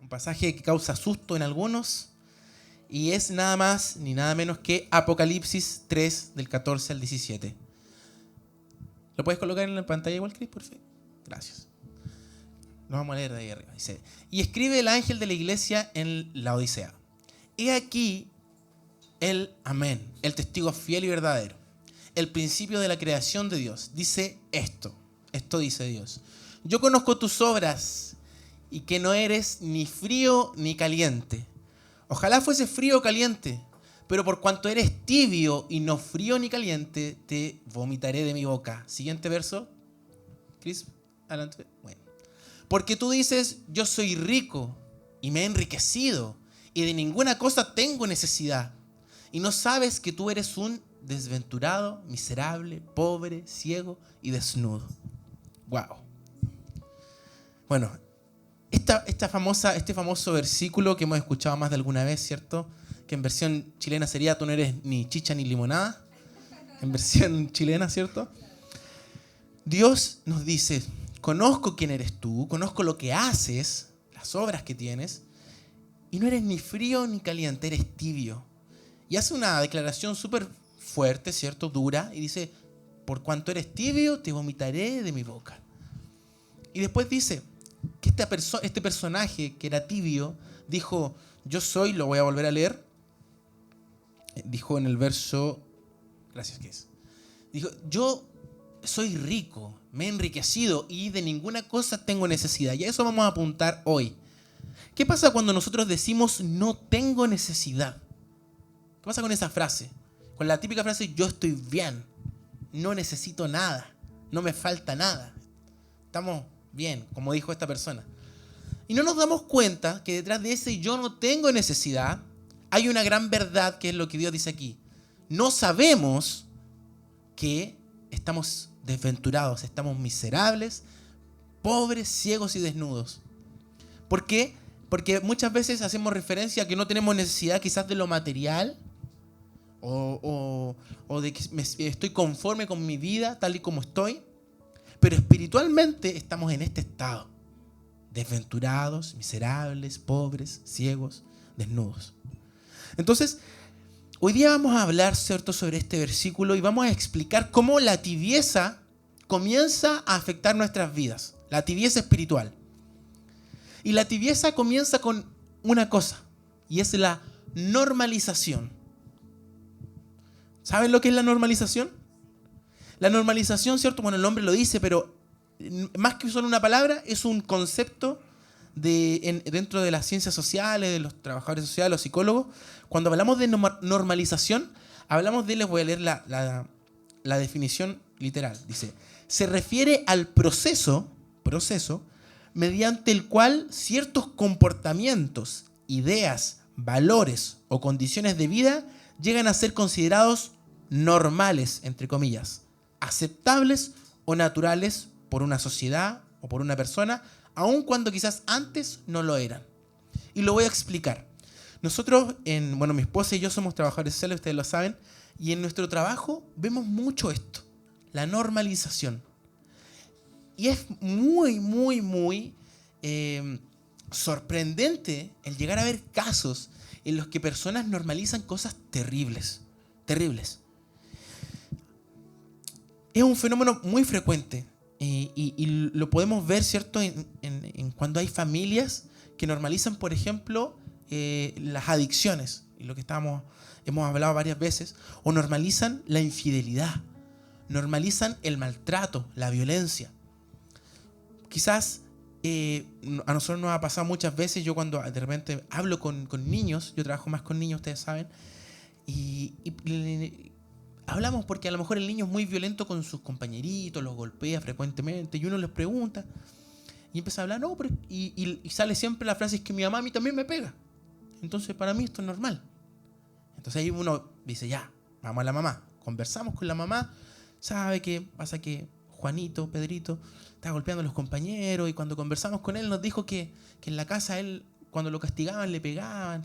un pasaje que causa susto en algunos, y es nada más ni nada menos que Apocalipsis 3, del 14 al 17. ¿Lo puedes colocar en la pantalla igual, Chris, por favor? Gracias. Lo vamos a leer de ahí arriba. Dice: y escribe el ángel de la iglesia en la Odisea. He aquí el amén, el testigo fiel y verdadero, el principio de la creación de Dios. Dice esto dice Dios: yo conozco tus obras y que no eres ni frío ni caliente. Ojalá fuese frío o caliente, pero por cuanto eres tibio y no frío ni caliente, te vomitaré de mi boca. Siguiente verso. Chris, adelante. Bueno. Porque tú dices: yo soy rico y me he enriquecido y de ninguna cosa tengo necesidad. Y no sabes que tú eres un desventurado, miserable, pobre, ciego y desnudo. Wow. Bueno, este famoso versículo que hemos escuchado más de alguna vez, ¿cierto? Que en versión chilena sería: tú no eres ni chicha ni limonada. En versión chilena, ¿cierto? Dios nos dice: conozco quién eres tú, conozco lo que haces, las obras que tienes, y no eres ni frío ni caliente, eres tibio. Y hace una declaración súper fuerte, ¿cierto? Dura, y dice: por cuanto eres tibio, te vomitaré de mi boca. Y después dice que este personaje que era tibio dijo: yo soy, lo voy a volver a leer, dijo en el verso, gracias, ¿qué es? Dijo: yo soy rico, me he enriquecido y de ninguna cosa tengo necesidad. Y a eso vamos a apuntar hoy. ¿Qué pasa cuando nosotros decimos no tengo necesidad? ¿Qué pasa con esa frase? Con la típica frase: yo estoy bien, no necesito nada, no me falta nada, estamos bien, como dijo esta persona. Y no nos damos cuenta que detrás de ese yo no tengo necesidad hay una gran verdad, que es lo que Dios dice aquí. No sabemos que estamos desventurados, estamos miserables, pobres, ciegos y desnudos. ¿Por qué? Porque muchas veces hacemos referencia a que no tenemos necesidad quizás de lo material o de que estoy conforme con mi vida tal y como estoy, pero espiritualmente estamos en este estado: desventurados, miserables, pobres, ciegos, desnudos. Entonces, hoy día vamos a hablar, ¿cierto?, sobre este versículo y vamos a explicar cómo la tibieza comienza a afectar nuestras vidas, la tibieza espiritual. Y la tibieza comienza con una cosa, y es la normalización. ¿Saben lo que es la normalización? La normalización, ¿cierto? Bueno, el nombre lo dice, pero más que solo una palabra, es un concepto dentro de las ciencias sociales, de los trabajadores sociales, los psicólogos. Cuando hablamos de normalización, hablamos de, les voy a leer la definición literal. Dice: se refiere al proceso mediante el cual ciertos comportamientos, ideas, valores o condiciones de vida llegan a ser considerados normales, entre comillas, aceptables o naturales por una sociedad o por una persona, aun cuando quizás antes no lo eran. Y lo voy a explicar. Nosotros, mi esposa y yo somos trabajadores sociales, ustedes lo saben, y en nuestro trabajo vemos mucho esto, la normalización. Y es muy, muy, muy sorprendente el llegar a ver casos en los que personas normalizan cosas terribles. Es un fenómeno muy frecuente y lo podemos ver, ¿cierto?, en cuando hay familias que normalizan, por ejemplo, las adicciones, y lo que hemos hablado varias veces, o normalizan la infidelidad, normalizan el maltrato, la violencia. Quizás a nosotros nos ha pasado muchas veces, yo cuando de repente hablo con niños, yo trabajo más con niños, ustedes saben, y hablamos porque a lo mejor el niño es muy violento con sus compañeritos, los golpea frecuentemente, y uno les pregunta, y empieza a hablar, no, pero, y sale siempre la frase: es que mi mamá a mí también me pega, entonces para mí esto es normal. Entonces ahí uno dice: ya, vamos a la mamá, conversamos con la mamá, sabe que pasa que Juanito, Pedrito, está golpeando a los compañeros, y cuando conversamos con él nos dijo que en la casa él, cuando lo castigaban, le pegaban.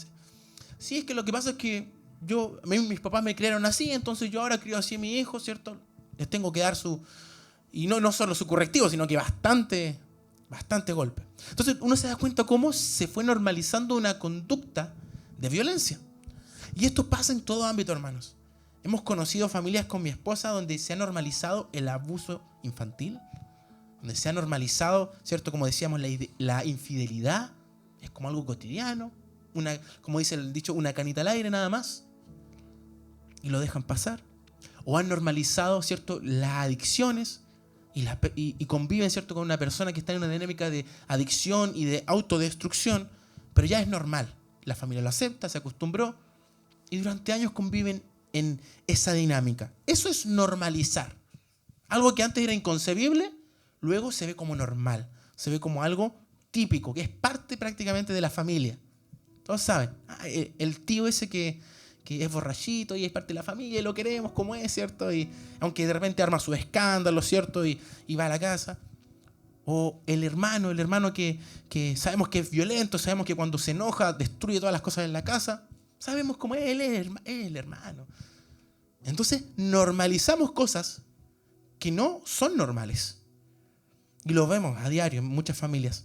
Sí, es que lo que pasa es que mis papás me criaron así, entonces yo ahora crío así a mi hijo, ¿cierto? Les tengo que dar y no solo su correctivo, sino que bastante bastante golpe. Entonces uno se da cuenta cómo se fue normalizando una conducta de violencia. Y esto pasa en todo ámbito, hermanos. Hemos conocido familias con mi esposa donde se ha normalizado el abuso infantil, donde se ha normalizado, ¿cierto? Como decíamos, la infidelidad es como algo cotidiano, como dice el dicho, una canita al aire nada más, y lo dejan pasar. O han normalizado, ¿cierto?, las adicciones y conviven, ¿cierto?, con una persona que está en una dinámica de adicción y de autodestrucción, pero ya es normal. La familia lo acepta, se acostumbró y durante años conviven en esa dinámica. Eso es normalizar. Algo que antes era inconcebible, luego se ve como normal, se ve como algo típico, que es parte prácticamente de la familia. Todos saben, el tío ese que es borrachito y es parte de la familia y lo queremos como es, ¿cierto? Y aunque de repente arma sus escándalos, ¿cierto? Y va a la casa. O el hermano que sabemos que es violento, sabemos que cuando se enoja destruye todas las cosas en la casa. Sabemos cómo es, él es el hermano. Entonces normalizamos cosas que no son normales. Y lo vemos a diario en muchas familias.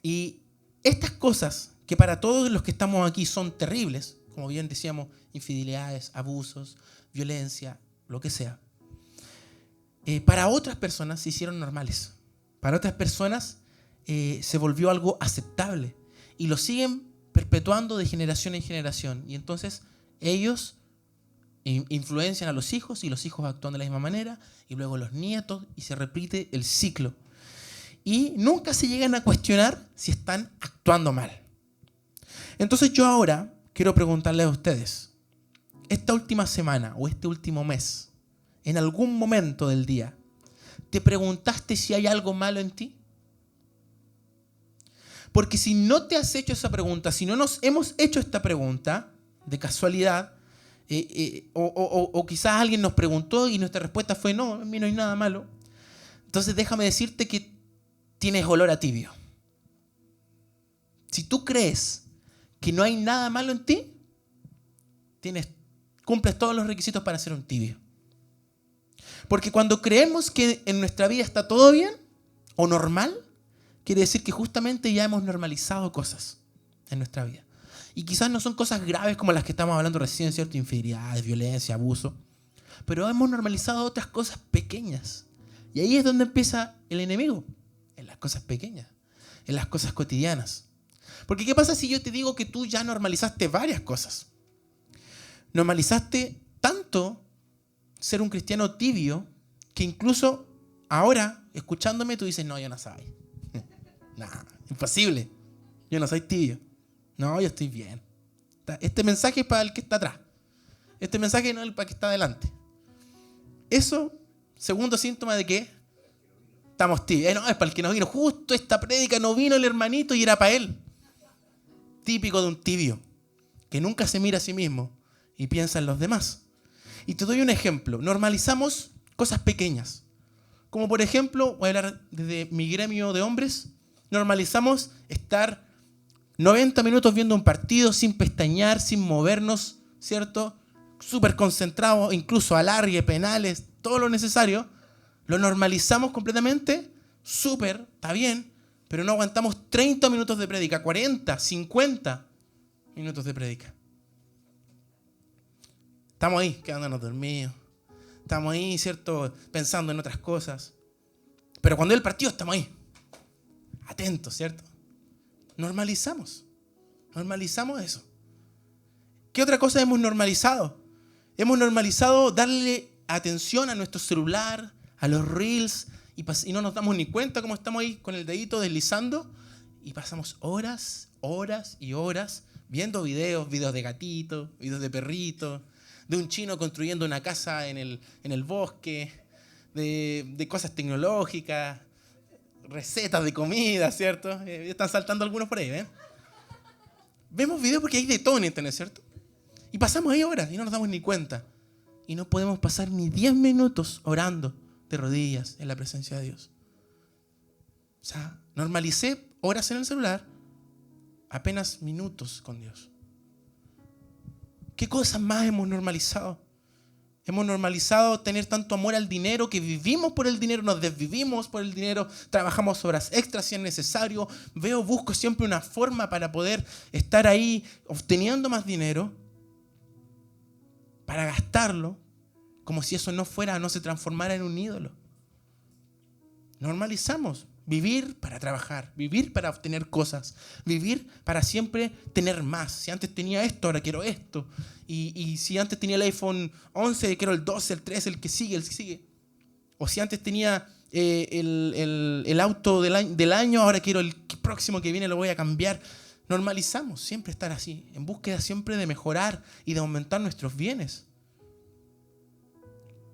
Y estas cosas que para todos los que estamos aquí son terribles, como bien decíamos, infidelidades, abusos, violencia, lo que sea, para otras personas se hicieron normales. Para otras personas se volvió algo aceptable. Y lo siguen perpetuando de generación en generación. Y entonces ellos influencian a los hijos y los hijos actúan de la misma manera y luego los nietos y se repite el ciclo. Y nunca se llegan a cuestionar si están actuando mal. Entonces yo ahora quiero preguntarles a ustedes, esta última semana o este último mes, en algún momento del día, ¿te preguntaste si hay algo malo en ti? Porque si no te has hecho esa pregunta, si no nos hemos hecho esta pregunta de casualidad, o quizás alguien nos preguntó y nuestra respuesta fue no, en mí no hay nada malo, entonces déjame decirte que tienes olor a tibio. Si tú crees que no hay nada malo en ti, cumples todos los requisitos para ser un tibio. Porque cuando creemos que en nuestra vida está todo bien o normal, quiere decir que justamente ya hemos normalizado cosas en nuestra vida. Y quizás no son cosas graves como las que estamos hablando recién, ¿cierto? Infidelidad, violencia, abuso. Pero hemos normalizado otras cosas pequeñas. Y ahí es donde empieza el enemigo. En las cosas pequeñas. En las cosas cotidianas. Porque ¿qué pasa si yo te digo que tú ya normalizaste varias cosas? Normalizaste tanto ser un cristiano tibio que incluso ahora, escuchándome, tú dices, no, yo no soy. Nah, imposible. Yo no soy tibio. No, yo estoy bien. Este mensaje es para el que está atrás. Este mensaje no es para el que está adelante. Eso, segundo síntoma de que estamos tibios. No, es para el que no vino. Justo esta prédica no vino el hermanito y era para él. Típico de un tibio, que nunca se mira a sí mismo y piensa en los demás. Y te doy un ejemplo. Normalizamos cosas pequeñas. Como por ejemplo, voy a hablar desde mi gremio de hombres, normalizamos estar 90 minutos viendo un partido sin pestañear, sin movernos, ¿cierto? Súper concentrados, incluso alargue, penales, todo lo necesario. Lo normalizamos completamente, súper, está bien, pero no aguantamos 30 minutos de prédica, 40, 50 minutos de prédica. Estamos ahí, quedándonos dormidos. Estamos ahí, ¿cierto? Pensando en otras cosas. Pero cuando es el partido, estamos ahí. Atentos, ¿cierto? Normalizamos eso. ¿Qué otra cosa hemos normalizado? Hemos normalizado darle atención a nuestro celular, a los reels, y no nos damos ni cuenta cómo estamos ahí con el dedito deslizando y pasamos horas y horas viendo videos de gatitos, videos de perritos, de un chino construyendo una casa en el bosque, de cosas tecnológicas, recetas de comida, ¿cierto? Están saltando algunos por ahí, ¿ven? Vemos videos porque hay de todo en internet, ¿cierto? Y pasamos ahí horas y no nos damos ni cuenta. Y no podemos pasar ni 10 minutos orando de rodillas en la presencia de Dios. O sea, normalicé horas en el celular, apenas minutos con Dios. ¿Qué cosas más hemos normalizado? Hemos normalizado tener tanto amor al dinero que vivimos por el dinero, nos desvivimos por el dinero, trabajamos horas extras si es necesario. Busco siempre una forma para poder estar ahí obteniendo más dinero, para gastarlo, como si eso no se transformara en un ídolo. Normalizamos vivir para trabajar, vivir para obtener cosas, vivir para siempre tener más. Si antes tenía esto, ahora quiero esto. Y si antes tenía el iPhone 11, quiero el 12, el 13, el que sigue. O si antes tenía el auto del año, ahora quiero el próximo que viene, lo voy a cambiar. Normalizamos siempre estar así, en búsqueda siempre de mejorar y de aumentar nuestros bienes.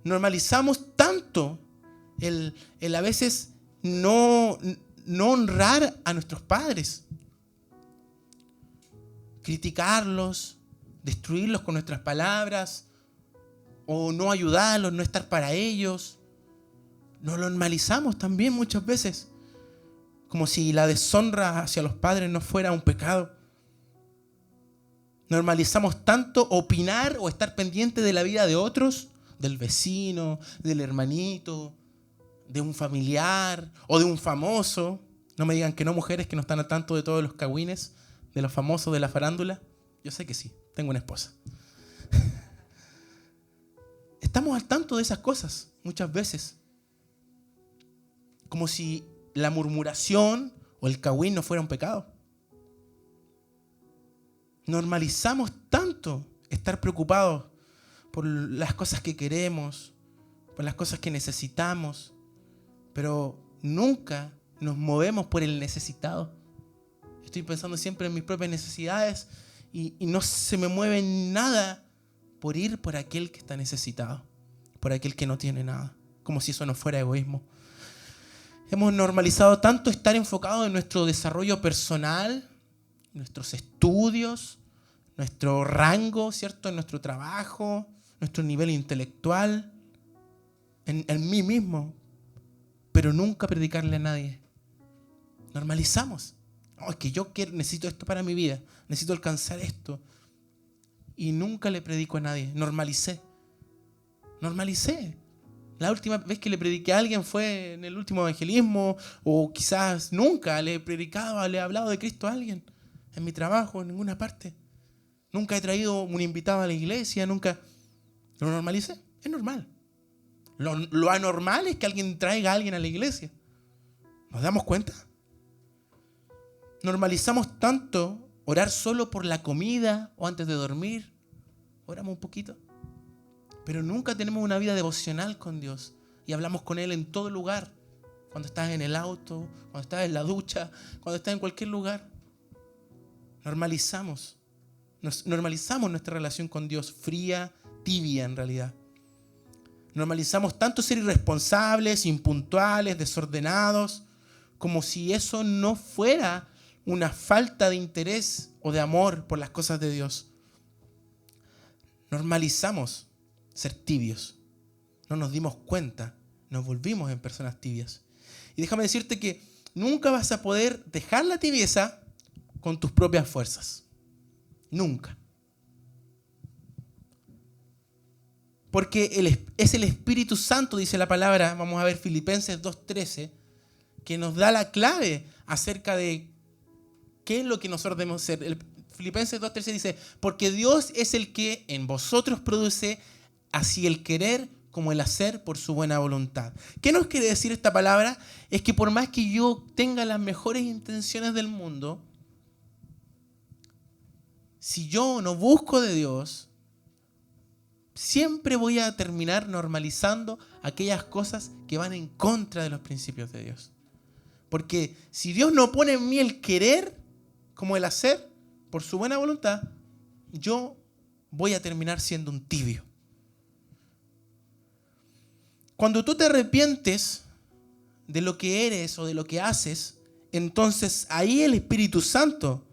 Normalizamos tanto el a veces no honrar a nuestros padres, criticarlos, destruirlos con nuestras palabras, o no ayudarlos, no estar para ellos. Nos lo normalizamos también muchas veces, como si la deshonra hacia los padres no fuera un pecado. Normalizamos tanto opinar o estar pendiente de la vida de otros, del vecino, del hermanito, de un familiar o de un famoso. No me digan que no, mujeres que no están al tanto de todos los cagüines, de los famosos de la farándula. Yo sé que sí, tengo una esposa. Estamos al tanto de esas cosas muchas veces. Como si la murmuración o el cagüín no fuera un pecado. Normalizamos tanto estar preocupados por las cosas que queremos, por las cosas que necesitamos, pero nunca nos movemos por el necesitado. Estoy pensando siempre en mis propias necesidades y no se me mueve nada por ir por aquel que está necesitado, por aquel que no tiene nada, como si eso no fuera egoísmo. Hemos normalizado tanto estar enfocados en nuestro desarrollo personal, nuestros estudios, nuestro rango, ¿cierto? En nuestro trabajo, nuestro nivel intelectual, en mí mismo, pero nunca predicarle a nadie. Normalizamos. No, es que necesito esto para mi vida, necesito alcanzar esto. Y nunca le predico a nadie. Normalicé. La última vez que le prediqué a alguien fue en el último evangelismo, o quizás nunca le he hablado de Cristo a alguien, en mi trabajo, en ninguna parte. Nunca he traído un invitado a la iglesia, nunca. Lo normalicé, es normal. Lo anormal es que alguien traiga a alguien a la iglesia. ¿Nos damos cuenta? Normalizamos tanto orar solo por la comida o antes de dormir. Oramos un poquito. Pero nunca tenemos una vida devocional con Dios. Y hablamos con Él en todo lugar. Cuando estás en el auto, cuando estás en la ducha, cuando estás en cualquier lugar. Normalizamos nuestra relación con Dios, fría, tibia en realidad. Normalizamos tanto ser irresponsables, impuntuales, desordenados, como si eso no fuera una falta de interés o de amor por las cosas de Dios. Normalizamos ser tibios. No nos dimos cuenta, nos volvimos en personas tibias. Y déjame decirte que nunca vas a poder dejar la tibieza con tus propias fuerzas. Nunca. Porque es el Espíritu Santo, dice la palabra, vamos a ver Filipenses 2:13, que nos da la clave acerca de qué es lo que nosotros debemos ser. Filipenses 2:13 dice, porque Dios es el que en vosotros produce así el querer como el hacer por su buena voluntad. ¿Qué nos quiere decir esta palabra? Es que por más que yo tenga las mejores intenciones del mundo, si yo no busco de Dios, siempre voy a terminar normalizando aquellas cosas que van en contra de los principios de Dios. Porque si Dios no pone en mí el querer como el hacer por su buena voluntad, yo voy a terminar siendo un tibio. Cuando tú te arrepientes de lo que eres o de lo que haces, entonces ahí el Espíritu Santo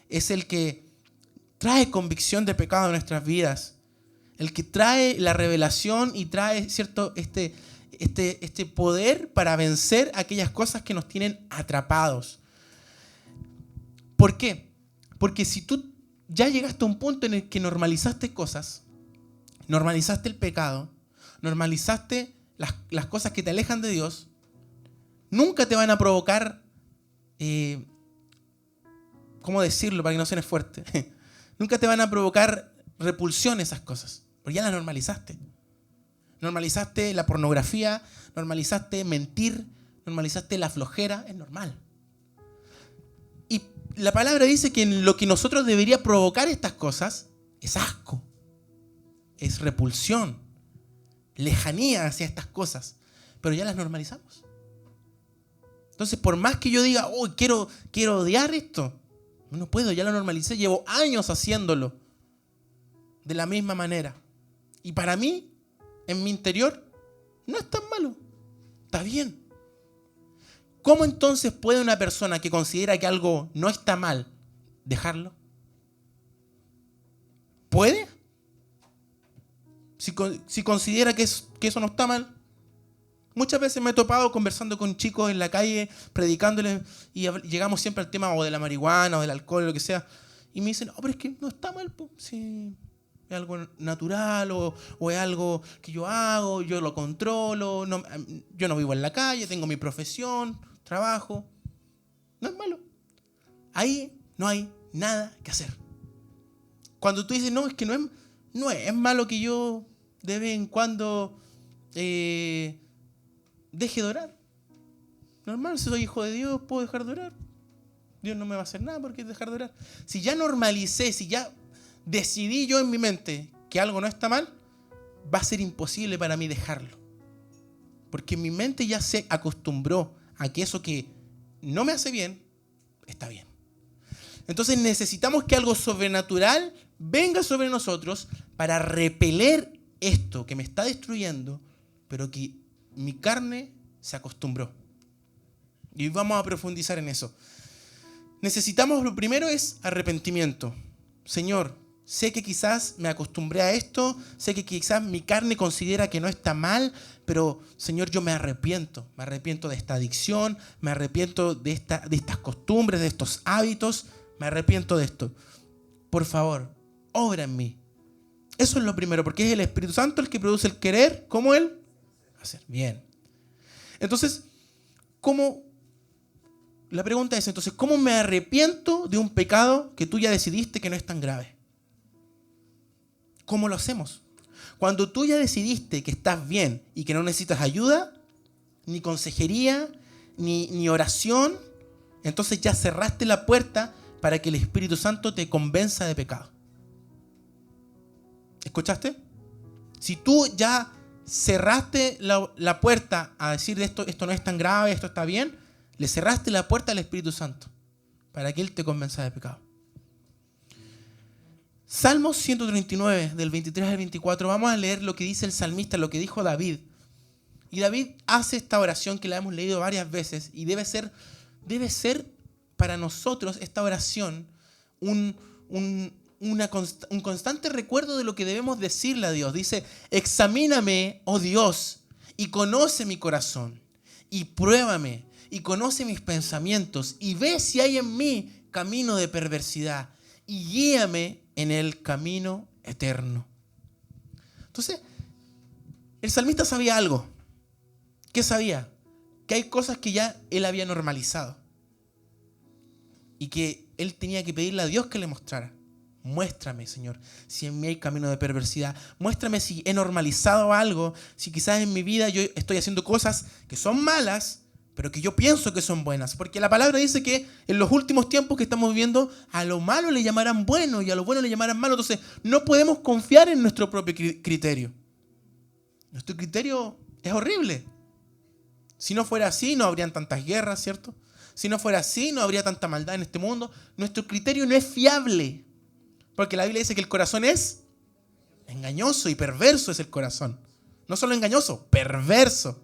es el que trae convicción de pecado en nuestras vidas, el que trae la revelación y trae, ¿cierto?, este poder para vencer aquellas cosas que nos tienen atrapados. ¿Por qué? Porque si tú ya llegaste a un punto en el que normalizaste cosas, normalizaste el pecado, normalizaste las cosas que te alejan de Dios, nunca te van a provocar, ¿cómo decirlo para que no suene fuerte? Nunca te van a provocar repulsión esas cosas, porque ya las normalizaste. Normalizaste la pornografía, normalizaste mentir, normalizaste la flojera, es normal. Y la palabra dice que lo que nosotros debería provocar estas cosas es asco, es repulsión, lejanía hacia estas cosas, pero ya las normalizamos. Entonces, por más que yo diga, oh, quiero odiar esto, no puedo, ya lo normalicé, llevo años haciéndolo de la misma manera. Y para mí, en mi interior, no es tan malo, está bien. ¿Cómo entonces puede una persona que considera que algo no está mal dejarlo? ¿Puede? Si considera que eso no está mal. Muchas veces me he topado conversando con chicos en la calle, predicándoles, y llegamos siempre al tema o de la marihuana o del alcohol o lo que sea, y me dicen, pero es que no está mal, si es algo natural o es algo que yo hago, yo lo controlo, yo no vivo en la calle, tengo mi profesión, trabajo, no es malo. Ahí no hay nada que hacer. Cuando tú dices, no, es que no es malo que yo de vez en cuando deje de orar. Normal, si soy hijo de Dios, puedo dejar de orar. Dios no me va a hacer nada porque dejar de orar. Si ya normalicé, si ya decidí yo en mi mente que algo no está mal, va a ser imposible para mí dejarlo. Porque mi mente ya se acostumbró a que eso que no me hace bien, está bien. Entonces necesitamos que algo sobrenatural venga sobre nosotros para repeler esto que me está destruyendo, pero que mi carne se acostumbró. Y vamos a profundizar en eso. Necesitamos, lo primero es arrepentimiento. Señor, sé que quizás me acostumbré a esto, sé que quizás mi carne considera que no está mal, pero Señor, yo me arrepiento de esta adicción, me arrepiento de estas costumbres, de estos hábitos, me arrepiento de esto. Por favor, obra en mí. Eso es lo primero, porque es el Espíritu Santo el que produce el querer, como el hacer. Bien. Entonces, la pregunta es, entonces, ¿cómo me arrepiento de un pecado que tú ya decidiste que no es tan grave? ¿Cómo lo hacemos? Cuando tú ya decidiste que estás bien y que no necesitas ayuda, ni consejería, ni oración, entonces ya cerraste la puerta para que el Espíritu Santo te convenza de pecado. ¿Escuchaste? Si tú ya cerraste la puerta a decir esto no es tan grave, esto está bien, le cerraste la puerta al Espíritu Santo para que Él te convenza de pecado. Salmos 139, del 23 al 24, vamos a leer lo que dice el salmista, lo que dijo David. Y David hace esta oración que la hemos leído varias veces y debe ser para nosotros esta oración un constante recuerdo de lo que debemos decirle a Dios. Dice, examíname, oh Dios, y conoce mi corazón, y pruébame, y conoce mis pensamientos, y ve si hay en mí camino de perversidad, y guíame en el camino eterno. Entonces, el salmista sabía algo. ¿Qué sabía? Que hay cosas que ya él había normalizado y que él tenía que pedirle a Dios que le mostrara. Muéstrame, Señor, si en mí hay camino de perversidad. Muéstrame si he normalizado algo, si quizás en mi vida yo estoy haciendo cosas que son malas, pero que yo pienso que son buenas. Porque la palabra dice que en los últimos tiempos que estamos viviendo, a lo malo le llamarán bueno y a lo bueno le llamarán malo. Entonces, no podemos confiar en nuestro propio criterio. Nuestro criterio es horrible. Si no fuera así, no habrían tantas guerras, ¿cierto? Si no fuera así, no habría tanta maldad en este mundo. Nuestro criterio no es fiable. Porque la Biblia dice que el corazón es engañoso y perverso es el corazón. No solo engañoso, perverso.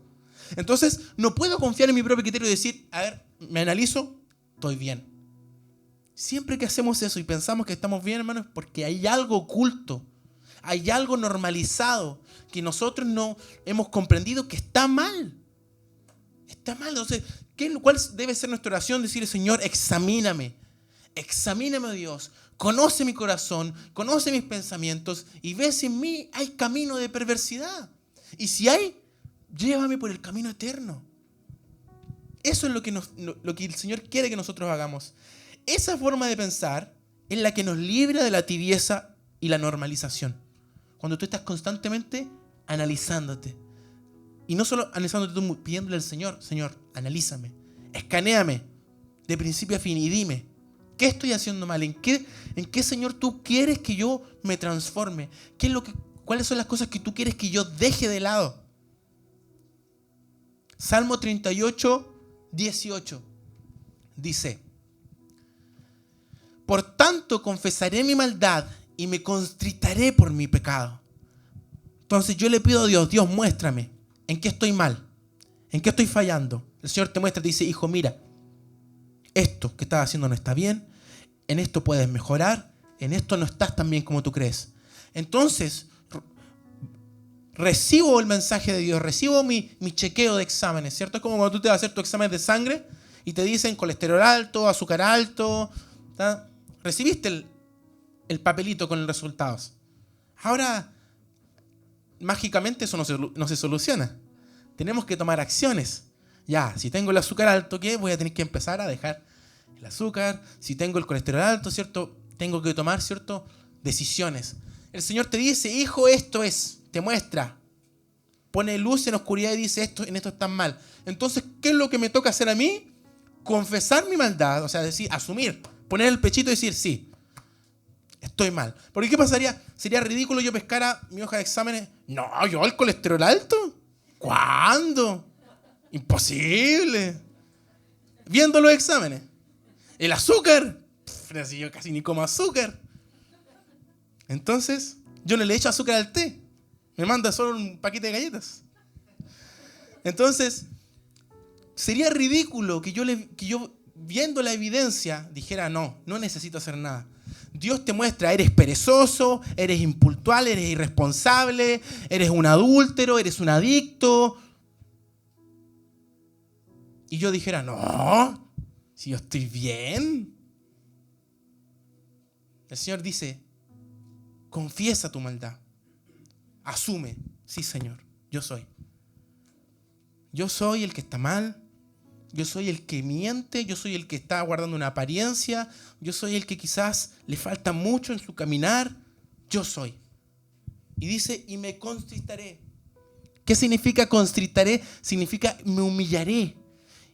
Entonces, no puedo confiar en mi propio criterio y decir, a ver, me analizo, estoy bien. Siempre que hacemos eso y pensamos que estamos bien, hermanos, es porque hay algo oculto, hay algo normalizado que nosotros no hemos comprendido que está mal. Está mal. Entonces, ¿cuál debe ser nuestra oración? Decirle, Señor, examíname, Dios, conoce mi corazón, conoce mis pensamientos y ve si en mí hay camino de perversidad. Y si hay, llévame por el camino eterno. Eso es lo que el Señor quiere que nosotros hagamos. Esa forma de pensar es la que nos libra de la tibieza y la normalización. Cuando tú estás constantemente analizándote. Y no solo analizándote tú, pidiéndole al Señor, Señor, analízame, escanéame de principio a fin y dime, ¿qué estoy haciendo mal? ¿En qué, Señor, tú quieres que yo me transforme? ¿Cuáles son las cosas que tú quieres que yo deje de lado? Salmo 38, 18 dice: por tanto confesaré mi maldad y me contritaré por mi pecado. Entonces yo le pido a Dios, Dios, muéstrame en qué estoy mal, en qué estoy fallando. El Señor te muestra, te dice, hijo, mira, esto que estás haciendo no está bien, en esto puedes mejorar, en esto no estás tan bien como tú crees. Entonces, recibo el mensaje de Dios, recibo mi chequeo de exámenes, ¿cierto? Es como cuando tú te vas a hacer tu examen de sangre y te dicen colesterol alto, azúcar alto, ¿tá? Recibiste el papelito con los resultados. Ahora, mágicamente eso no se soluciona. Tenemos que tomar acciones. Ya, si tengo el azúcar alto, ¿qué? Voy a tener que empezar a dejar el azúcar. Si tengo el colesterol alto, ¿cierto? Tengo que tomar, ¿cierto?, decisiones. El Señor te dice, hijo, esto es, te muestra. Pone luz en oscuridad y dice, en esto están mal. Entonces, ¿qué es lo que me toca hacer a mí? Confesar mi maldad, o sea, decir, asumir, poner el pechito y decir, sí, estoy mal. Porque ¿qué pasaría? ¿Sería ridículo yo pescara mi hoja de exámenes? No, ¿yo el colesterol alto? ¿Cuándo? Imposible. Viendo los exámenes. El azúcar. Así yo casi ni como azúcar. Entonces, yo no le echo azúcar al té. Me manda solo un paquete de galletas. Entonces, sería ridículo que yo viendo la evidencia dijera, no necesito hacer nada. Dios te muestra, eres perezoso, eres impuntual, eres irresponsable, eres un adúltero, eres un adicto. Y yo dijera, no, si yo estoy bien. El Señor dice, confiesa tu maldad. Asume, sí, Señor, yo soy. Yo soy el que está mal. Yo soy el que miente, yo soy el que está guardando una apariencia, yo soy el que quizás le falta mucho en su caminar, yo soy. Y dice, y me constritaré. ¿Qué significa constritaré? Significa me humillaré.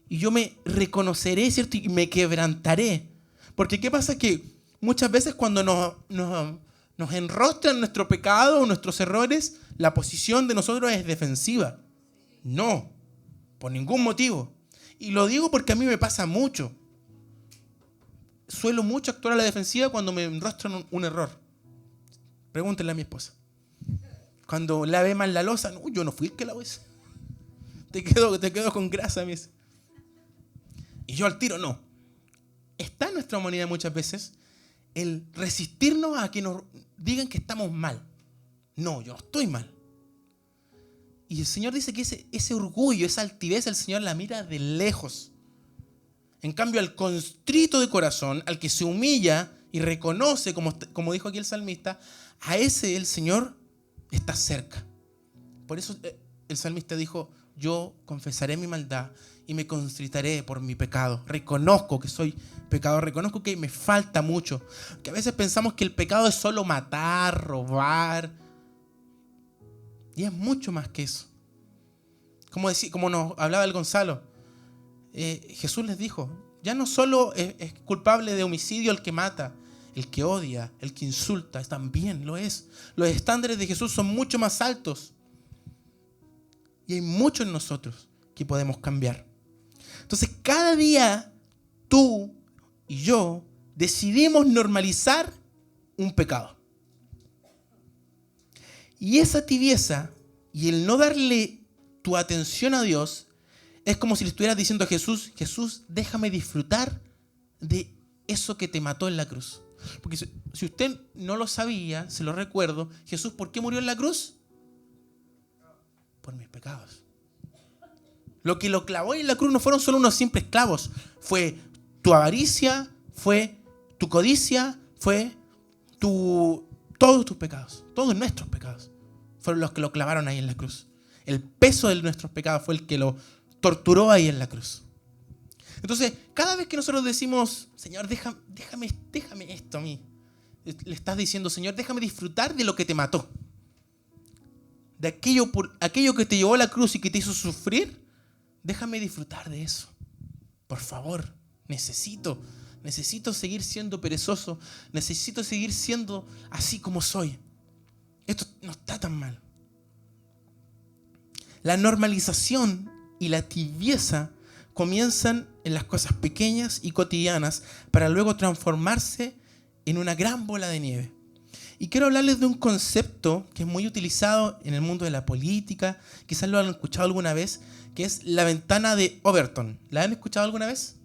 Y yo me reconoceré, ¿cierto? Y me quebrantaré. Porque ¿qué pasa? Que muchas veces cuando nos enrostran nuestro pecado o nuestros errores, la posición de nosotros es defensiva. No, por ningún motivo. Y lo digo porque a mí me pasa mucho. Suelo mucho actuar a la defensiva cuando me enrostran un error. Pregúntenle a mi esposa. Cuando lavé mal la loza, no, yo no fui el que la hice. Te quedo con grasa, mis. Y yo al tiro, no. Está en nuestra humanidad muchas veces el resistirnos a que nos digan que estamos mal. No, yo no estoy mal. Y el Señor dice que ese orgullo, esa altivez, el Señor la mira de lejos. En cambio, al constrito de corazón, al que se humilla y reconoce, como dijo aquí el salmista, a ese el Señor está cerca. Por eso el salmista dijo, yo confesaré mi maldad y me constritaré por mi pecado. Reconozco que soy pecador, reconozco que me falta mucho. Que a veces pensamos que el pecado es solo matar, robar. Y es mucho más que eso. Como nos hablaba el Gonzalo, Jesús les dijo, ya no solo es culpable de homicidio el que mata, el que odia, el que insulta, también lo es. Los estándares de Jesús son mucho más altos. Y hay mucho en nosotros que podemos cambiar. Entonces, cada día tú y yo decidimos normalizar un pecado. Y esa tibieza y el no darle tu atención a Dios es como si le estuvieras diciendo a Jesús, Jesús, déjame disfrutar de eso que te mató en la cruz. Porque si usted no lo sabía, se lo recuerdo, Jesús, ¿por qué murió en la cruz? Por mis pecados. Lo que lo clavó en la cruz no fueron solo unos simples clavos. Fue tu avaricia, fue tu codicia, fue todos tus pecados, todos nuestros pecados, fueron los que lo clavaron ahí en la cruz. El peso de nuestros pecados fue el que lo torturó ahí en la cruz. Entonces, cada vez que nosotros decimos, Señor, déjame esto a mí, le estás diciendo, Señor, déjame disfrutar de lo que te mató. De aquello que te llevó a la cruz y que te hizo sufrir, déjame disfrutar de eso. Por favor, necesito seguir siendo perezoso, necesito seguir siendo así como soy. Esto no está tan mal. La normalización y la tibieza comienzan en las cosas pequeñas y cotidianas para luego transformarse en una gran bola de nieve. Y quiero hablarles de un concepto que es muy utilizado en el mundo de la política, quizás lo han escuchado alguna vez, que es la ventana de Overton. ¿La han escuchado alguna vez?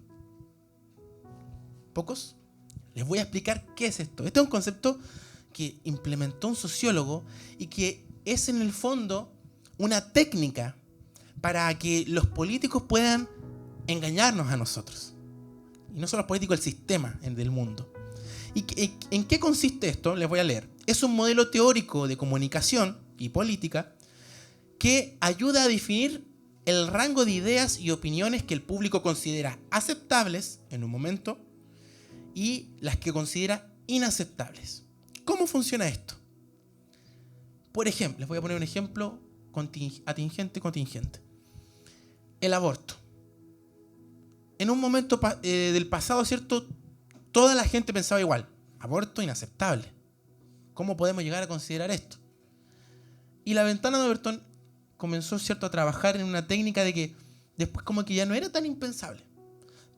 ¿Pocos? Les voy a explicar qué es esto. Este es un concepto que implementó un sociólogo y que es en el fondo una técnica para que los políticos puedan engañarnos a nosotros. Y no solo los políticos, el sistema del mundo. ¿Y en qué consiste esto? Les voy a leer. Es un modelo teórico de comunicación y política que ayuda a definir el rango de ideas y opiniones que el público considera aceptables en un momento y las que considera inaceptables. ¿Cómo funciona esto? Por ejemplo, les voy a poner un ejemplo contingente. El aborto. En un momento del pasado, ¿cierto? Toda la gente pensaba igual. Aborto inaceptable. ¿Cómo podemos llegar a considerar esto? Y la ventana de Overton comenzó, ¿cierto?, a trabajar en una técnica de que después como que ya no era tan impensable.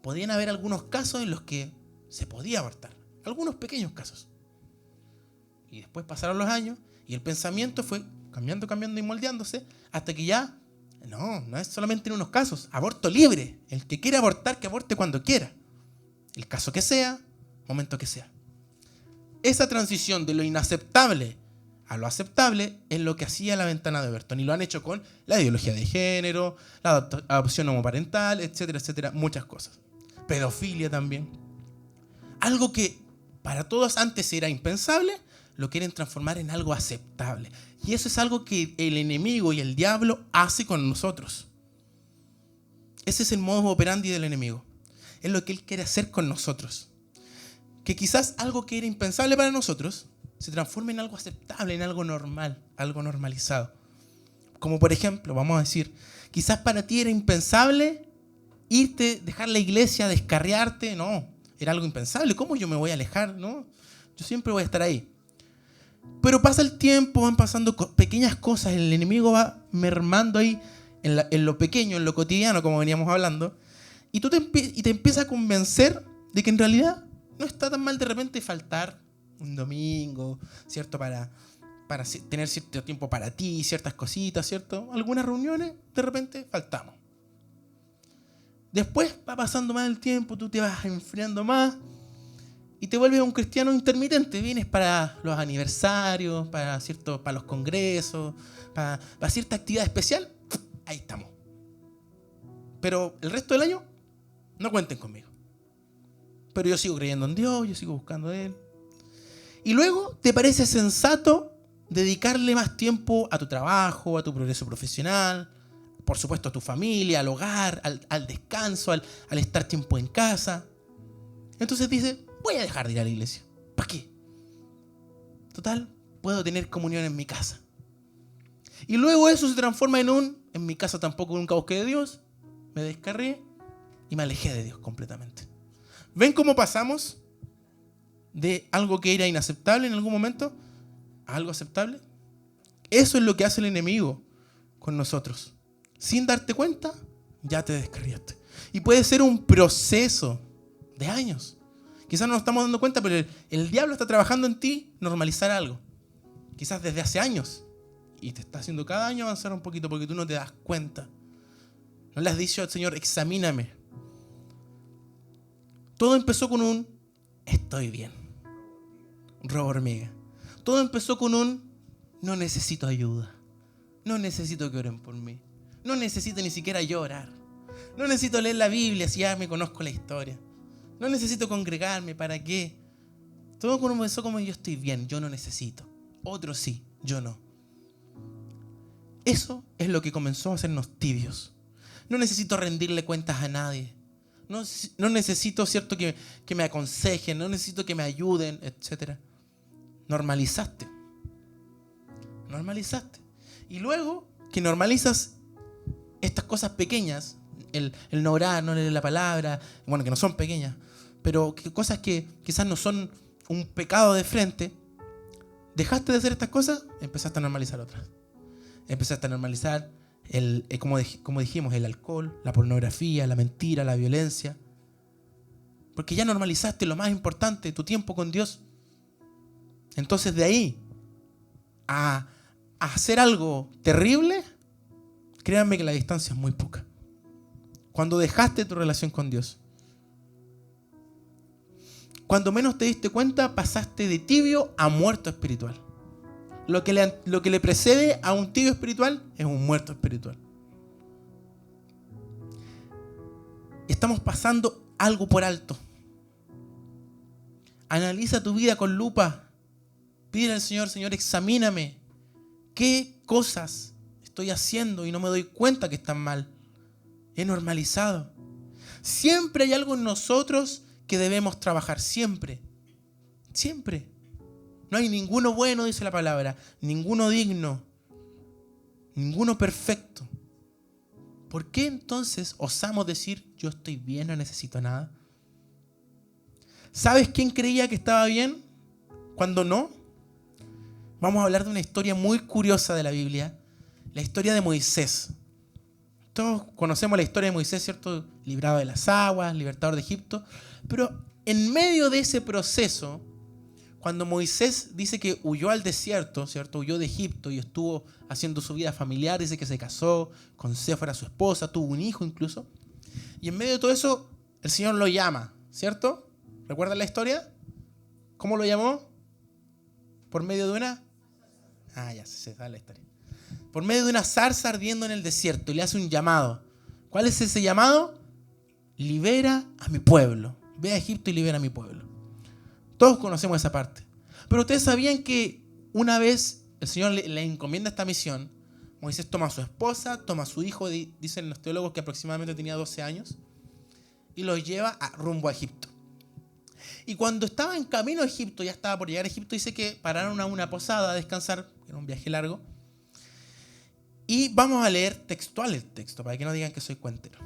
Podían haber algunos casos en los que se podía abortar. Algunos pequeños casos. Y después pasaron los años y el pensamiento fue cambiando y moldeándose hasta que ya, no es solamente en unos casos. Aborto libre. El que quiera abortar, que aborte cuando quiera. El caso que sea, momento que sea. Esa transición de lo inaceptable a lo aceptable es lo que hacía la ventana de Overton. Y lo han hecho con la ideología de género, la adopción homoparental, etcétera, etcétera. Muchas cosas. Pedofilia también. Algo que para todos antes era impensable, lo quieren transformar en algo aceptable. Y eso es algo que el enemigo y el diablo hace con nosotros. Ese es el modus operandi del enemigo. Es lo que él quiere hacer con nosotros. Que quizás algo que era impensable para nosotros se transforme en algo aceptable, en algo normal, algo normalizado. Como por ejemplo, vamos a decir, quizás para ti era impensable irte, dejar la iglesia, descarriarte. No, era algo impensable. ¿Cómo yo me voy a alejar? No, yo siempre voy a estar ahí. Pero pasa el tiempo, van pasando pequeñas cosas, el enemigo va mermando ahí en lo pequeño, en lo cotidiano, como veníamos hablando. Y tú te empiezas a convencer de que en realidad no está tan mal de repente faltar un domingo, ¿cierto? Para tener cierto tiempo para ti, ciertas cositas, ¿cierto? Algunas reuniones, de repente faltamos. Después va pasando más el tiempo, tú te vas enfriando más y te vuelves un cristiano intermitente. Vienes para los aniversarios, para los congresos, para cierta actividad especial. Ahí estamos. Pero el resto del año no cuenten conmigo. Pero yo sigo creyendo en Dios, yo sigo buscando a Él. Y luego te parece sensato dedicarle más tiempo a tu trabajo, a tu progreso profesional, por supuesto a tu familia, al hogar, al descanso, al estar tiempo en casa. Entonces dices, voy a dejar de ir a la iglesia. ¿Para qué? Total, puedo tener comunión en mi casa. Y luego eso se transforma en mi casa tampoco nunca busqué de Dios, me descarrié y me alejé de Dios completamente. ¿Ven cómo pasamos de algo que era inaceptable en algún momento a algo aceptable? Eso es lo que hace el enemigo con nosotros. Sin darte cuenta, ya te descarriaste. Y puede ser un proceso de años. Quizás no nos estamos dando cuenta, pero el diablo está trabajando en ti normalizar algo. Quizás desde hace años. Y te está haciendo cada año avanzar un poquito porque tú no te das cuenta. No le has dicho al Señor, examíname. Todo empezó con un estoy bien. Robo hormiga. Todo empezó con no necesito ayuda. No necesito que oren por mí. No necesito ni siquiera yo orar. No necesito leer la Biblia si ya me conozco la historia. No necesito congregarme, ¿para qué? Todo comenzó como yo estoy bien, yo no necesito. Otros sí, yo no. Eso es lo que comenzó a hacernos tibios. No necesito rendirle cuentas a nadie. No necesito, ¿cierto?, que me aconsejen, no necesito que me ayuden, etc. Normalizaste. Y luego que normalizas estas cosas pequeñas, el no orar, no leer la palabra, bueno, que no son pequeñas, pero que cosas que quizás no son un pecado de frente, dejaste de hacer estas cosas, empezaste a normalizar otras. Empezaste a normalizar, como dijimos, el alcohol, la pornografía, la mentira, la violencia. Porque ya normalizaste lo más importante, tu tiempo con Dios. Entonces de ahí a hacer algo terrible, créanme que la distancia es muy poca. Cuando dejaste tu relación con Dios, cuando menos te diste cuenta, pasaste de tibio a muerto espiritual. Lo que le precede a un tibio espiritual es un muerto espiritual. Estamos pasando algo por alto. Analiza tu vida con lupa. Pídele al Señor, Señor, examíname. ¿Qué cosas estoy haciendo y no me doy cuenta que están mal? He normalizado. Siempre hay algo en nosotros que debemos trabajar. Siempre. Siempre. No hay ninguno bueno, dice la palabra. Ninguno digno. Ninguno perfecto. ¿Por qué entonces osamos decir, yo estoy bien, no necesito nada? ¿Sabes quién creía que estaba bien cuando no? Vamos a hablar de una historia muy curiosa de la Biblia. La historia de Moisés. Todos conocemos la historia de Moisés, ¿cierto? Librado de las aguas, libertador de Egipto. Pero en medio de ese proceso, cuando Moisés dice que huyó al desierto, ¿cierto? Huyó de Egipto y estuvo haciendo su vida familiar, dice que se casó con Séfora, su esposa, tuvo un hijo incluso. Y en medio de todo eso, el Señor lo llama, ¿cierto? ¿Recuerdan la historia? ¿Cómo lo llamó? ¿Por medio de una? Ya se sabe la historia. Por medio de una zarza ardiendo en el desierto y le hace un llamado. ¿Cuál es ese llamado? Libera a mi pueblo. Ve a Egipto y libera a mi pueblo. Todos conocemos esa parte. Pero ustedes sabían que una vez el Señor le encomienda esta misión, Moisés toma a su esposa, toma a su hijo, dicen los teólogos que aproximadamente tenía 12 años, y los lleva rumbo a Egipto. Y cuando estaba en camino a Egipto, ya estaba por llegar a Egipto, dice que pararon a una posada a descansar, era un viaje largo. Y vamos a leer textual el texto, para que no digan que soy cuentero.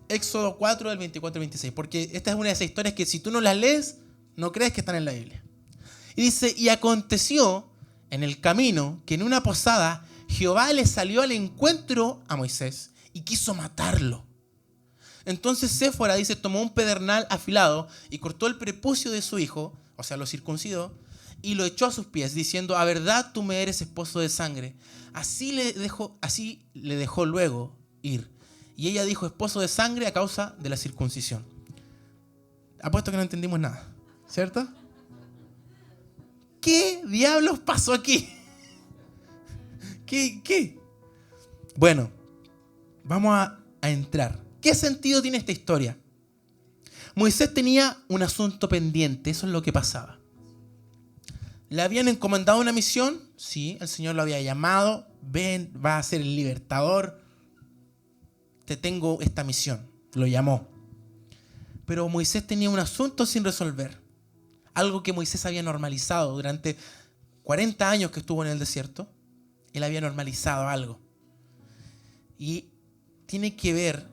Éxodo 4, del 24 al 26, porque esta es una de esas historias que si tú no las lees, no crees que están en la Biblia. Y dice, y aconteció en el camino que en una posada Jehová le salió al encuentro a Moisés y quiso matarlo. Entonces Séfora, dice, tomó un pedernal afilado y cortó el prepucio de su hijo, o sea, lo circuncidó, y lo echó a sus pies, diciendo, a verdad tú me eres esposo de sangre. Así le dejó luego ir. Y ella dijo, esposo de sangre a causa de la circuncisión. Apuesto que no entendimos nada, ¿cierto? ¿Qué diablos pasó aquí? ¿Qué? Bueno, vamos a entrar. ¿Qué sentido tiene esta historia? Moisés tenía un asunto pendiente, eso es lo que pasaba. Le habían encomendado una misión, sí, el Señor lo había llamado, ven, vas a ser el libertador, te tengo esta misión, lo llamó. Pero Moisés tenía un asunto sin resolver, algo que Moisés había normalizado durante 40 años que estuvo en el desierto, él había normalizado algo. Y tiene que ver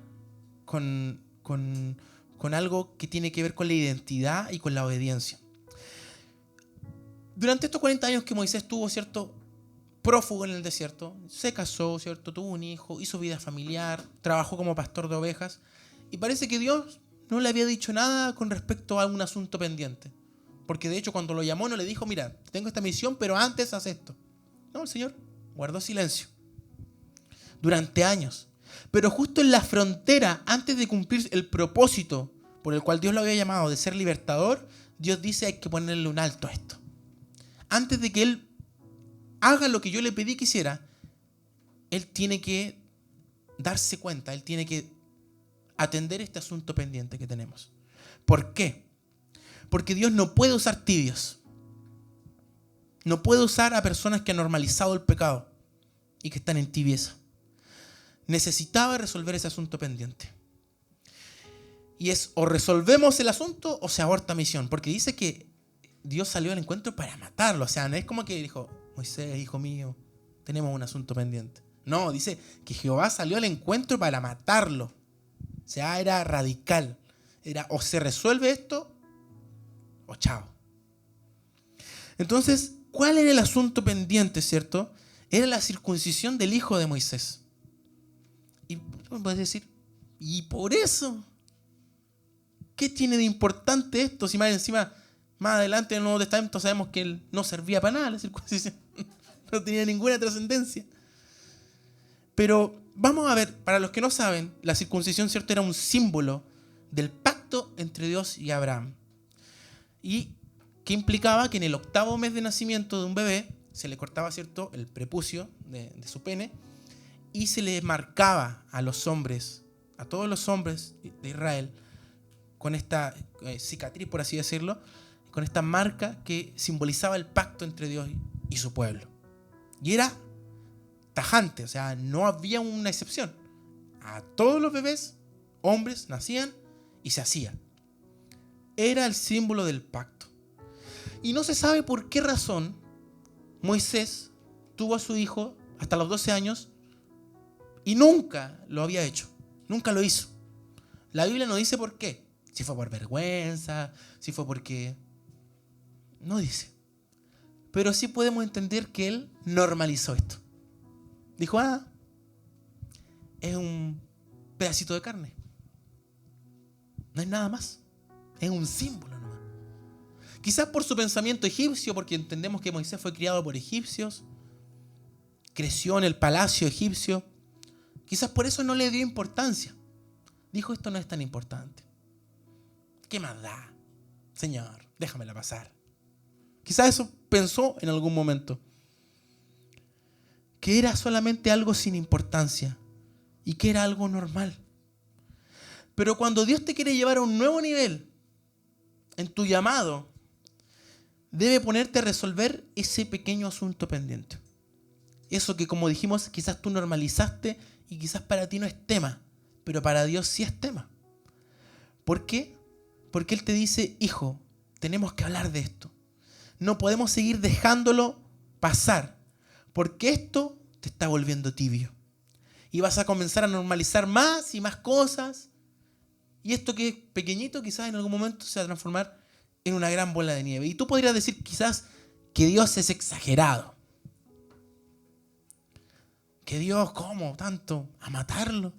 con algo que tiene que ver con la identidad y con la obediencia. Durante estos 40 años que Moisés estuvo, ¿cierto?, prófugo en el desierto, se casó, ¿cierto?, tuvo un hijo, hizo vida familiar, trabajó como pastor de ovejas, y parece que Dios no le había dicho nada con respecto a un asunto pendiente. Porque de hecho cuando lo llamó no le dijo, mira, tengo esta misión, pero antes haz esto. No, el Señor guardó silencio. Durante años. Pero justo en la frontera, antes de cumplir el propósito por el cual Dios lo había llamado de ser libertador, Dios dice hay que ponerle un alto a esto. Antes de que Él haga lo que yo le pedí que hiciera, Él tiene que darse cuenta, Él tiene que atender este asunto pendiente que tenemos. ¿Por qué? Porque Dios no puede usar tibios. No puede usar a personas que han normalizado el pecado y que están en tibieza. Necesitaba resolver ese asunto pendiente. Y es o resolvemos el asunto o se aborta misión. Porque dice que Dios salió al encuentro para matarlo. O sea, no es como que dijo, Moisés, hijo mío, tenemos un asunto pendiente. No, dice que Jehová salió al encuentro para matarlo. O sea, era radical. Era o se resuelve esto o chao. Entonces, ¿cuál era el asunto pendiente, cierto? Era la circuncisión del hijo de Moisés. Y me puedes decir, ¿y por eso? ¿Qué tiene de importante esto? Si más encima, más adelante en el Nuevo Testamento sabemos que él no servía para nada la circuncisión. No tenía ninguna trascendencia. Pero vamos a ver, para los que no saben, la circuncisión, cierto, era un símbolo del pacto entre Dios y Abraham. Y que implicaba que en el 8º mes de nacimiento de un bebé se le cortaba, cierto, el prepucio de su pene y se le marcaba a los hombres, a todos los hombres de Israel, con esta cicatriz, por así decirlo, con esta marca que simbolizaba el pacto entre Dios y su pueblo. Y era tajante, o sea, no había una excepción. A todos los bebés, hombres, nacían y se hacía. Era el símbolo del pacto. Y no se sabe por qué razón Moisés tuvo a su hijo hasta los 12 años y nunca lo había hecho. Nunca lo hizo. La Biblia no dice por qué. Si fue por vergüenza, si fue porque... No dice. Pero sí podemos entender que él normalizó esto. Dijo, es un pedacito de carne. No es nada más. Es un símbolo nomás. Quizás por su pensamiento egipcio, porque entendemos que Moisés fue criado por egipcios, creció en el palacio egipcio. Quizás por eso no le dio importancia. Dijo, esto no es tan importante. ¿Qué más da? Señor, déjamela pasar. Quizás eso pensó en algún momento. Que era solamente algo sin importancia y que era algo normal. Pero cuando Dios te quiere llevar a un nuevo nivel en tu llamado, debe ponerte a resolver ese pequeño asunto pendiente. Eso que, como dijimos, quizás tú normalizaste y quizás para ti no es tema, pero para Dios sí es tema. ¿Por qué? Porque Él te dice, hijo, tenemos que hablar de esto. No podemos seguir dejándolo pasar, porque esto te está volviendo tibio. Y vas a comenzar a normalizar más y más cosas. Y esto que es pequeñito quizás en algún momento se va a transformar en una gran bola de nieve. Y tú podrías decir quizás que Dios es exagerado. Que Dios, ¿cómo tanto? ¿A matarlo?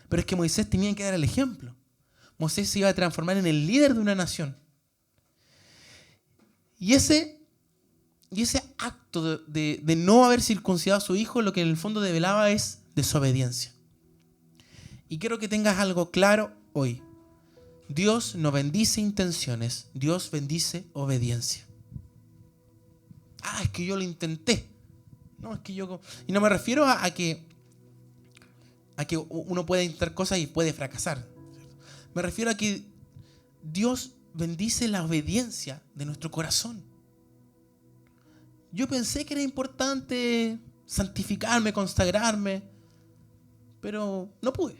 Pero es que Moisés tenía que dar el ejemplo. Moisés se iba a transformar en el líder de una nación. Y ese acto de no haber circuncidado a su hijo, lo que en el fondo develaba es desobediencia. Y quiero que tengas algo claro hoy. Dios no bendice intenciones, Dios bendice obediencia. Es que yo lo intenté. No, es que yo... Y no me refiero a que uno puede intentar cosas y puede fracasar. Me refiero a que Dios bendice la obediencia de nuestro corazón. Yo pensé que era importante santificarme, consagrarme, pero no pude,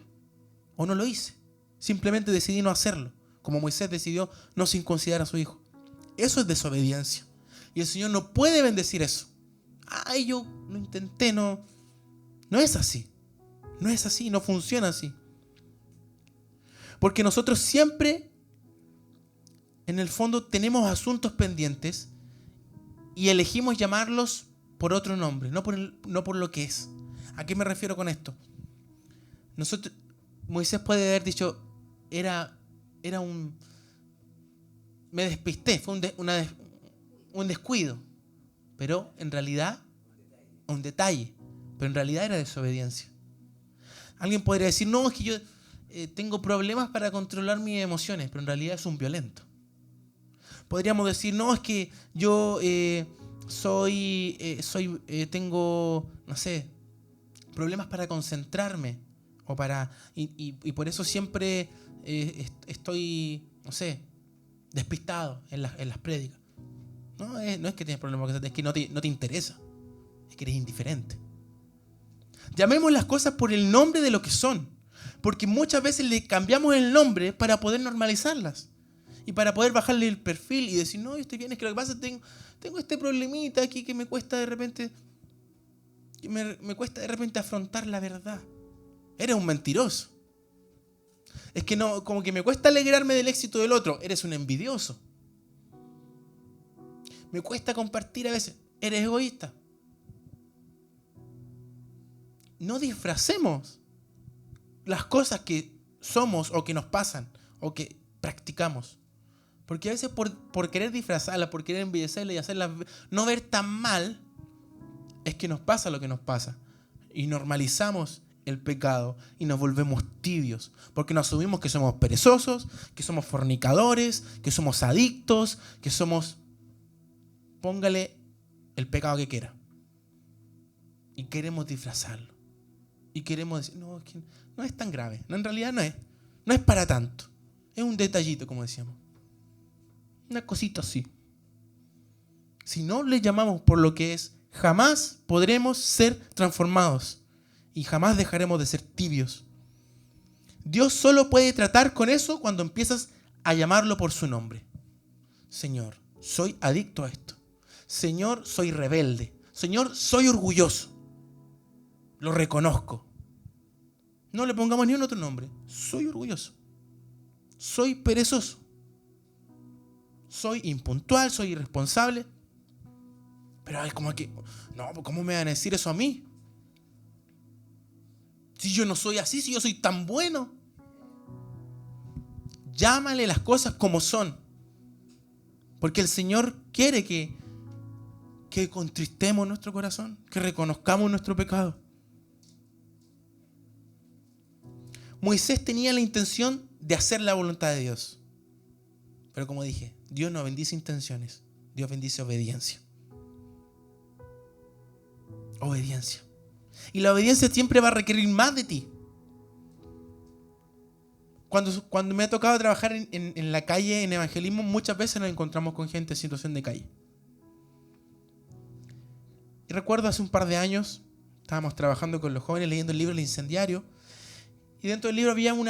o no lo hice. Simplemente decidí no hacerlo, como Moisés decidió no circuncidar a su hijo. Eso es desobediencia. Y el Señor no puede bendecir eso. Yo lo intenté, no es así. No es así, no funciona así. Porque nosotros siempre, en el fondo, tenemos asuntos pendientes y elegimos llamarlos por otro nombre, no por lo que es. ¿A qué me refiero con esto? Moisés puede haber dicho, me despisté, fue un descuido, pero en realidad, un detalle, pero en realidad era desobediencia. Alguien podría decir, no, es que yo tengo problemas para controlar mis emociones, pero en realidad es un violento. Podríamos decir, no, es que yo tengo, no sé, problemas para concentrarme y por eso siempre estoy, no sé, despistado en las prédicas. No es que tienes problemas, es que no te interesa. Es que eres indiferente. Llamemos las cosas por el nombre de lo que son. Porque muchas veces le cambiamos el nombre para poder normalizarlas. Y para poder bajarle el perfil y decir, no, yo estoy bien, es que lo que pasa es que tengo este problemita aquí que me cuesta de repente... Me cuesta de repente afrontar la verdad. Eres un mentiroso. Es que no, como que me cuesta alegrarme del éxito del otro. Eres un envidioso. Me cuesta compartir a veces. Eres egoísta. No disfracemos las cosas que somos o que nos pasan o que practicamos. Porque a veces por querer disfrazarlas, por querer embellecerlas y hacerlas no ver tan mal, es que nos pasa lo que nos pasa. Y normalizamos el pecado y nos volvemos tibios. Porque nos asumimos que somos perezosos, que somos fornicadores, que somos adictos, que somos... Póngale el pecado que quiera. Y queremos disfrazarlo. Y queremos decir, no, es que no es tan grave. No, en realidad no es. No es para tanto. Es un detallito, como decíamos. Una cosita así. Si no le llamamos por lo que es, jamás podremos ser transformados. Y jamás dejaremos de ser tibios. Dios solo puede tratar con eso cuando empiezas a llamarlo por su nombre. Señor, soy adicto a esto. Señor, soy rebelde. Señor, soy orgulloso. Lo reconozco. No le pongamos ni un otro nombre. Soy orgulloso. Soy perezoso. Soy impuntual, soy irresponsable. Pero es como que, no, ¿cómo me van a decir eso a mí? Si yo no soy así, si yo soy tan bueno. Llámale las cosas como son. Porque el Señor quiere que contristemos nuestro corazón, que reconozcamos nuestro pecado. Moisés tenía la intención de hacer la voluntad de Dios. Pero como dije, Dios no bendice intenciones, Dios bendice obediencia. Obediencia. Y la obediencia siempre va a requerir más de ti. Cuando me ha tocado trabajar en la calle, en evangelismo, muchas veces nos encontramos con gente en situación de calle. Y recuerdo hace un par de años, estábamos trabajando con los jóvenes leyendo el libro El Incendiario. Y dentro del libro había un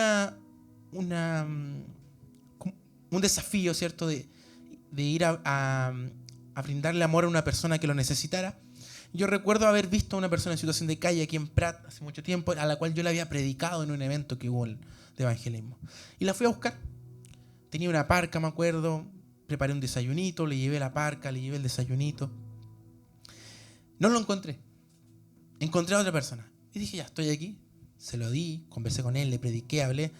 desafío, ¿cierto? De ir a brindarle amor a una persona que lo necesitara. Yo recuerdo haber visto a una persona en situación de calle aquí en Prat hace mucho tiempo, a la cual yo le había predicado en un evento que hubo de evangelismo. Y la fui a buscar. Tenía una parca, me acuerdo. Preparé un desayunito, le llevé la parca, le llevé el desayunito. No lo encontré. Encontré a otra persona. Y dije, ya, estoy aquí. Se lo di, conversé con él, le prediqué, hablé.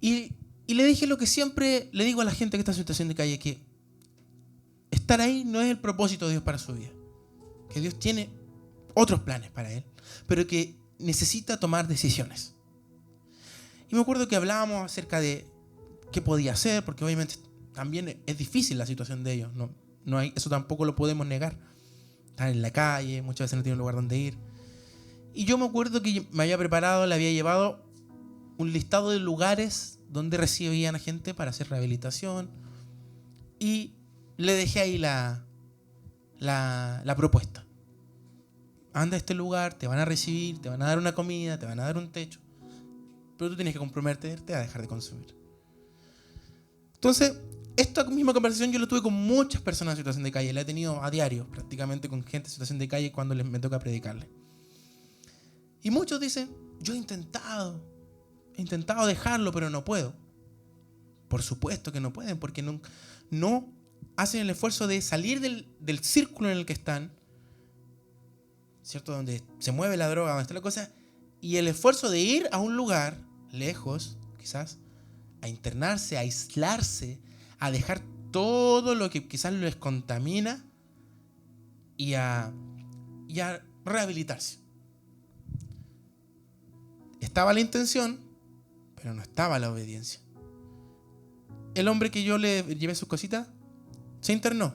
Y le dije lo que siempre le digo a la gente que está en situación de calle, que estar ahí no es el propósito de Dios para su vida. Que Dios tiene otros planes para él, pero que necesita tomar decisiones. Y me acuerdo que hablábamos acerca de qué podía hacer, porque obviamente también es difícil la situación de ellos. No hay, eso tampoco lo podemos negar. Están en la calle, muchas veces no tienen lugar donde ir. Y yo me acuerdo que me había preparado, le había llevado un listado de lugares donde recibían a gente para hacer rehabilitación. Y le dejé ahí la propuesta. Anda a este lugar, te van a recibir, te van a dar una comida, te van a dar un techo. Pero tú tienes que comprometerte a dejar de consumir. Entonces, esta misma conversación yo la tuve con muchas personas en situación de calle. La he tenido a diario, prácticamente con gente en situación de calle cuando me toca predicarle. Y muchos dicen, yo he intentado dejarlo, pero no puedo. Por supuesto que no pueden, porque no hacen el esfuerzo de salir del círculo en el que están, ¿cierto? Donde se mueve la droga, donde está la cosa, y el esfuerzo de ir a un lugar lejos, quizás, a internarse, a aislarse, a dejar todo lo que quizás les contamina y a rehabilitarse. Estaba la intención, pero no estaba la obediencia. El hombre que yo le llevé sus cositas se internó.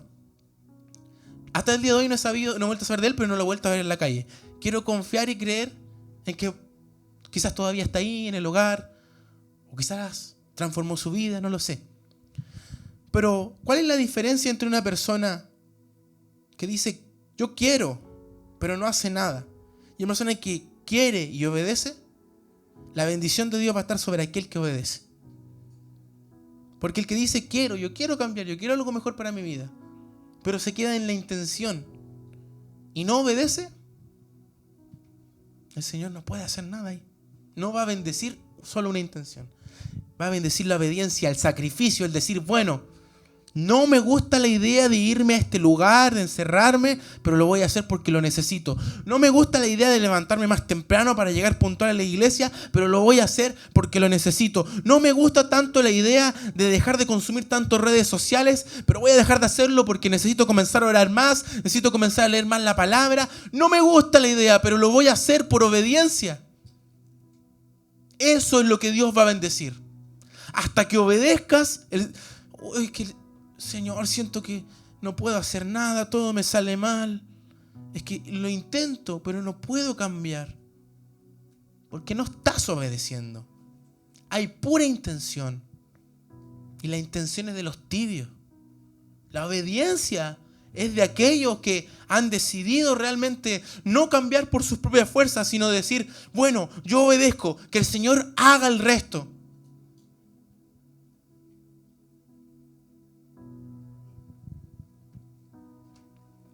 Hasta el día de hoy no he vuelto a saber de él, pero no lo he vuelto a ver en la calle. Quiero confiar y creer en que quizás todavía está ahí en el hogar, o quizás transformó su vida, no lo sé. Pero, ¿cuál es la diferencia entre una persona que dice, yo quiero, pero no hace nada, y una persona que quiere y obedece? La bendición de Dios va a estar sobre aquel que obedece. Porque el que dice, yo quiero cambiar, yo quiero algo mejor para mi vida, pero se queda en la intención y no obedece, el Señor no puede hacer nada ahí. No va a bendecir solo una intención. Va a bendecir la obediencia, el sacrificio, el decir, bueno, no me gusta la idea de irme a este lugar, de encerrarme, pero lo voy a hacer porque lo necesito. No me gusta la idea de levantarme más temprano para llegar puntual a la iglesia, pero lo voy a hacer porque lo necesito. No me gusta tanto la idea de dejar de consumir tanto redes sociales, pero voy a dejar de hacerlo porque necesito comenzar a orar más, necesito comenzar a leer más la palabra. No me gusta la idea, pero lo voy a hacer por obediencia. Eso es lo que Dios va a bendecir. Hasta que obedezcas, Señor, siento que no puedo hacer nada, todo me sale mal. Es que lo intento, pero no puedo cambiar. Porque no estás obedeciendo. Hay pura intención. Y la intención es de los tibios. La obediencia es de aquellos que han decidido realmente no cambiar por sus propias fuerzas, sino decir, bueno, yo obedezco, que el Señor haga el resto.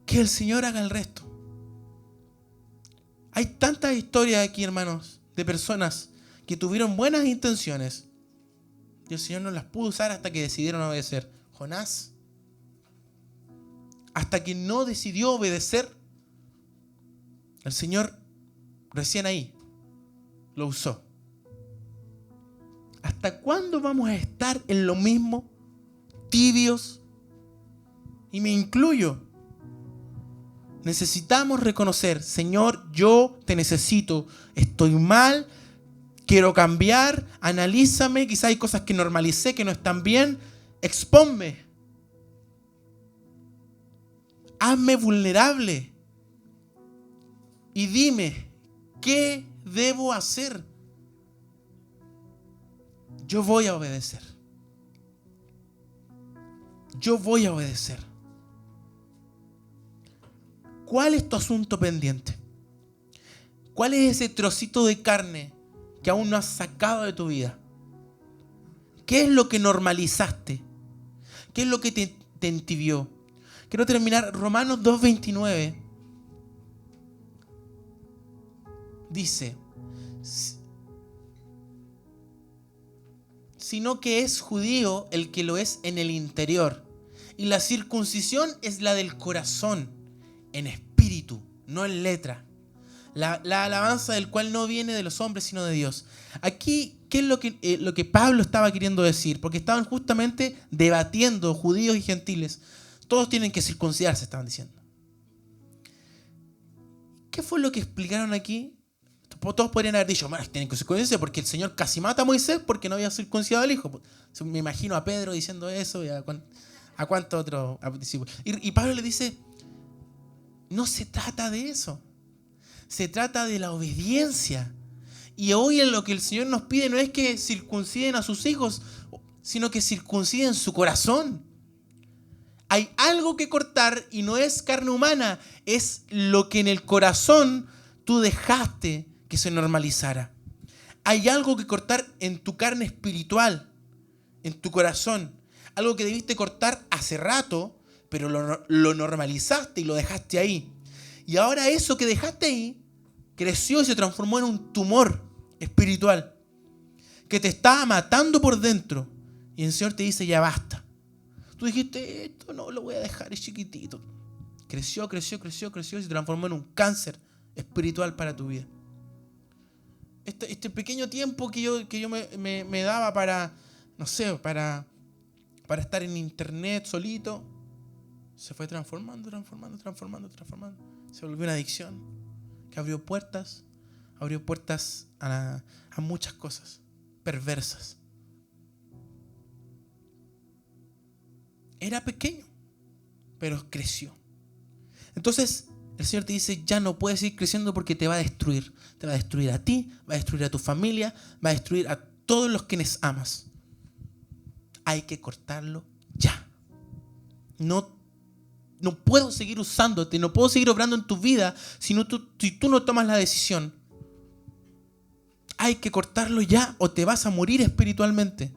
Que el Señor haga el resto. Hay tantas historias aquí, hermanos, de personas que tuvieron buenas intenciones y el Señor no las pudo usar hasta que decidieron obedecer. Jonás, hasta que no decidió obedecer, el Señor recién ahí lo usó. ¿Hasta cuándo vamos a estar en lo mismo, tibios? Y me incluyo. Necesitamos reconocer, Señor, yo te necesito, estoy mal, quiero cambiar, analízame, quizás hay cosas que normalicé que no están bien, expónme, hazme vulnerable y dime, ¿qué debo hacer? Yo voy a obedecer. Yo voy a obedecer. ¿Cuál es tu asunto pendiente? ¿Cuál es ese trocito de carne que aún no has sacado de tu vida? ¿Qué es lo que normalizaste? ¿Qué es lo que te entibió? Quiero terminar. Romanos 2:29 dice, sino que es judío el que lo es en el interior, y la circuncisión es la del corazón, en espíritu, no en letra. La alabanza del cual no viene de los hombres, sino de Dios. Aquí, ¿qué es lo que Pablo estaba queriendo decir? Porque estaban justamente debatiendo judíos y gentiles. Todos tienen que circuncidarse, estaban diciendo. ¿Qué fue lo que explicaron aquí? Todos podrían haber dicho, bueno, tienen que circuncidarse porque el Señor casi mata a Moisés porque no había circuncidado al hijo. Me imagino a Pedro diciendo eso y a cuántos otros discípulos. Y Pablo le dice, no se trata de eso. Se trata de la obediencia. Y hoy en lo que el Señor nos pide no es que circunciden a sus hijos, sino que circunciden su corazón. Hay algo que cortar y no es carne humana, es lo que en el corazón tú dejaste que se normalizara. Hay algo que cortar en tu carne espiritual, en tu corazón. Algo que debiste cortar hace rato, pero lo normalizaste y lo dejaste ahí. Y ahora eso que dejaste ahí creció y se transformó en un tumor espiritual que te estaba matando por dentro. Y el Señor te dice, ya basta. Tú dijiste, esto no lo voy a dejar, es chiquitito. Creció y se transformó en un cáncer espiritual para tu vida. Este pequeño tiempo que yo me daba para, no sé, para estar en internet solito, se fue transformando. Se volvió una adicción que abrió puertas a muchas cosas perversas. Era pequeño, pero creció. Entonces el Señor te dice, ya no puedes seguir creciendo porque te va a destruir. Te va a destruir a ti, va a destruir a tu familia, va a destruir a todos los quienes amas. Hay que cortarlo ya. No, no puedo seguir usándote, no puedo seguir obrando en tu vida si tú no tomas la decisión. Hay que cortarlo ya o te vas a morir espiritualmente.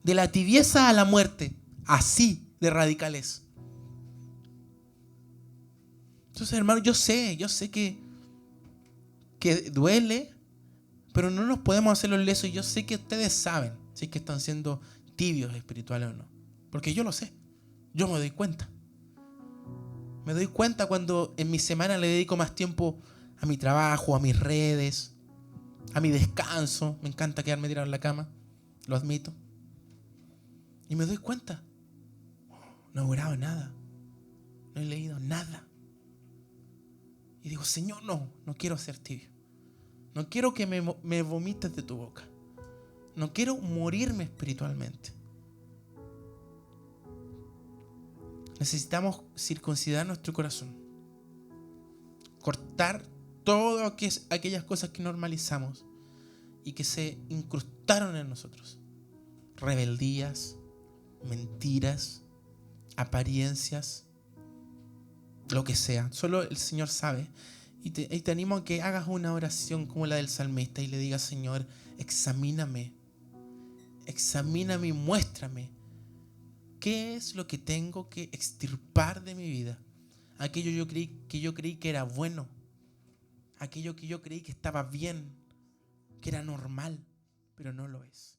De la tibieza a la muerte. Así de radicales. Entonces, hermano, yo sé que duele, pero no nos podemos hacer los lesos. Y yo sé que ustedes saben si es que están siendo tibios espirituales o no. Porque yo lo sé. Yo me doy cuenta. Me doy cuenta cuando en mi semana le dedico más tiempo a mi trabajo, a mis redes, a mi descanso. Me encanta quedarme tirado en la cama. Lo admito. Y me doy cuenta. No he orado nada. No he leído nada. Y digo, Señor, no quiero ser tibio. No quiero que me vomites de tu boca. No quiero morirme espiritualmente. Necesitamos circuncidar nuestro corazón. Cortar todas aquellas cosas que normalizamos y que se incrustaron en nosotros. Rebeldías, mentiras, apariencias, lo que sea. Solo el Señor sabe. Y te animo a que hagas una oración como la del salmista y le digas, Señor, examíname y muéstrame qué es lo que tengo que extirpar de mi vida. Aquello que yo creí que era bueno, aquello que yo creí que estaba bien, que era normal, pero no lo es.